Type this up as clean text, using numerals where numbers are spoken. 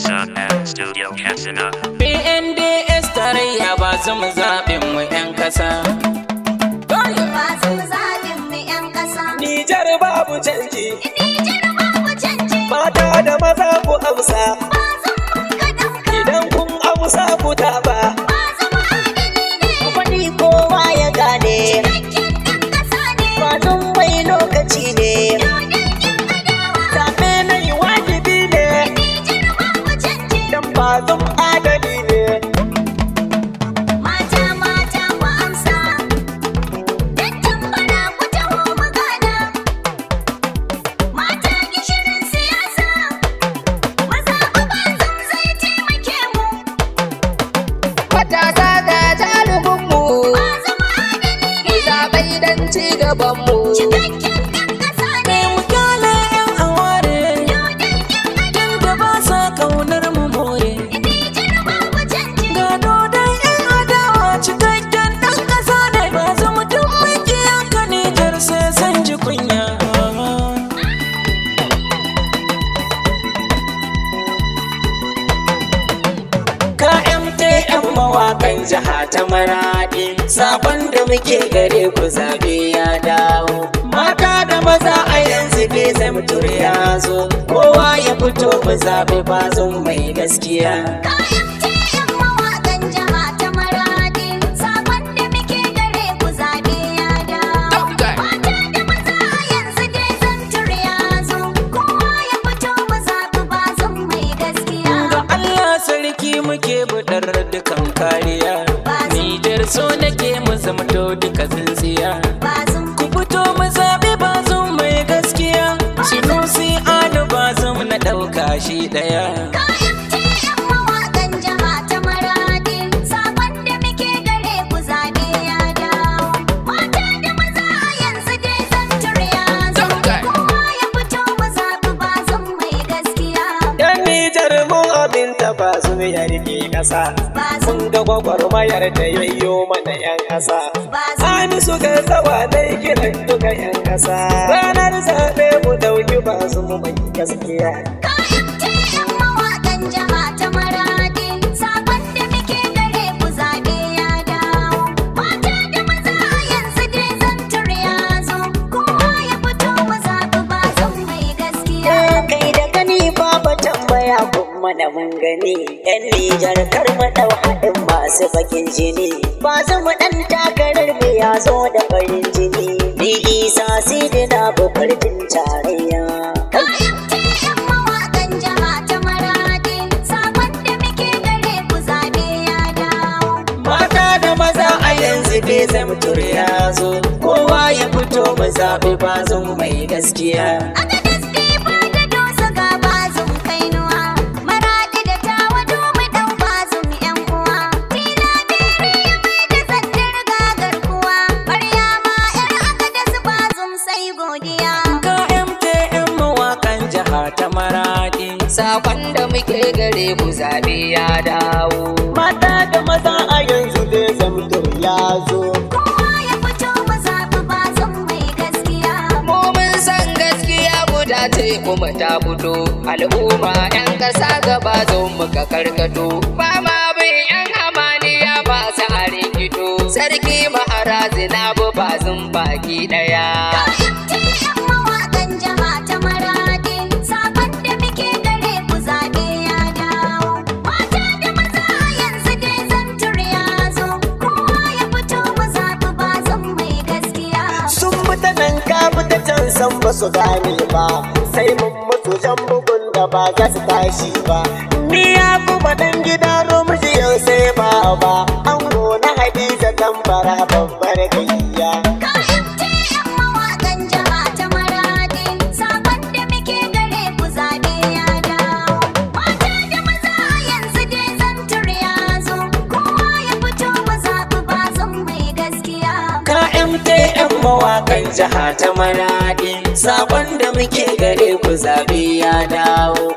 Studio Katsina. PNDS tarayya ba su mu zaɓin mu 'yan ƙasa. Ba su mu zaɓin mu 'yan ƙasa. Nijar babu canji. Nijar babu canji. Mata da maza ku amsa. Ba zan mun ka ɗauka. Idan kun amsa ku taɓa. Ba zama adali ne. Faɗi kowa ya gane. Cikakken ɗan ƙasa ne. Ba zan mai lokaci ne. Yau dai ƴan adawa. Zaɓe na yi wajibi ne. Nijar babu canji. Dan ba zan adali ne. Mata mata ku amsa. Dan tambara ku taho mu gana. Mata gishirin siyasa. Maza ba zan zai taimake mu. Matasa ga jaruminmu, Ba zama adali mu ne. zaɓe don ci gabanmu. Cikakken ɗan ƙasa ne. Mu kyale 'yan aware. Yau dai ƴan adawa. Da ba sa ƙaunar mu more. Nijar babu canji. Ga dodon 'yan adawa cikakken ɗan ƙasa ne. Ba za mutum mai kiyanka Nijar sai san ji kunya. Ka MTN mawaƙan jiha ta Maraɗi, sabon da muke gare ku zaɓe ya dawo. Mata da maza a yanzu bai zamtur ya zo, kowa ya fito mu zaɓe bazon mai gaskiya. Kayan TM mawaƙan jiha ta Maraɗi, sabon da muke gare ku zaɓe ya dawo. Mata da maza a yanzu dai zantur ya zo, kowa ya fito mu zaɓi bazon mai gaskiya. Ga Allah sarki muke budar dukan kariya. Nijar so nake mu zamto duka tsintsiya. Bazum Ku fito mu zaɓi bazon mai gaskiya. Sinusi Ado bazon na ɗauka shi ɗaya. kayan TM mawaƙan jiha ta Maraɗi, sabon da muke gare ku zaɓe ya dawo. Mata da maza a yanzu dai zantur ya zo, kowa ya fito mu zaɓi bazon mai gaskiya. Yan Nijar mun aminta bazon ya rike ƙasa. Bazum Mun ga gwagwarmayar da yayyo mana 'yan ƙasa. bazum Hamisu ga tsawa dai kiran duka 'yan ƙasa. Ranar zaɓe mu ɗauki bazon mai gaskiya. kayan TM mawaƙan jiha ta Maraɗi, sabon da muke gare ku zaɓe ya dawo. Mata da maza a yanzu dai zantur ya zo, kowa ya fito mu zaɓi bazon mai gaskiya. Kai da gani babu tambaya kuma da mun gani. Yan Nijar kar mu ɗau haɗin masu bakin jini. Ba za mu ɗan takarar mu ya zo da farin jini. Ni Isa Sidi na bukarfin tarayya. Kayan TM mawaƙan jiha ta Maraɗi, sabon da muke gare ku zaɓe ya dawo. Mata da maza a yanzu bai zamtur ya zo, kowa ya fito mu zaɓi bazon mai gaskiya. Aka daske ba da dosa ga bazum kainuwa, Maraɗi da tawa domin ɗau bazum 'yan uwa. Tila bere ya mai da sandar gagar kuwa, ƙwarya ma 'yar aka dasu bazum sai godiya. Ga MTN mawaƙan jiha ta Maraɗi. Sakon da muke gare ku zaɓe ya dawo. Mata da maza a yanzu bai zamtur ya zo. Kowa ya fito mu zaɓi bazum mai gaskiya. Mu mun san gaskiya guda ce kuma ta fito. Al'umma 'yan ƙasa gaba zo muka karkato. Ba ma bin 'yan hamaniya ba su a rikito. Sarki maharazi na bu bazin baki ɗaya. Kayan TM mawaƙan jiha ta Maraɗi, sabon da muke gare ku zaɓe ya dawo. Mata da maza a yanzu dai zantur ya zo, kowa ya fito mu zaɓi bazon mai gaskiya. Sun fita nan ka fita can san ba su gane ba, sai mun mutu jan bugun da ba za su tashi ba. Ni ya kuma dan gida rumshi yau sai ba, ango na Hadiza tambara babbar gayya. Kayan TM mawaƙan jiha ta Maraɗi, sabon da muke gare ku zaɓe ya dawo. Mata da maza a yanzu dai zantur ya zo, kowa ya fito mu zaɓi bazon mai gaskiya. Ka MTN mawaƙan jiha ta Maraɗi, sabon da muke gare ku zaɓe ya dawo.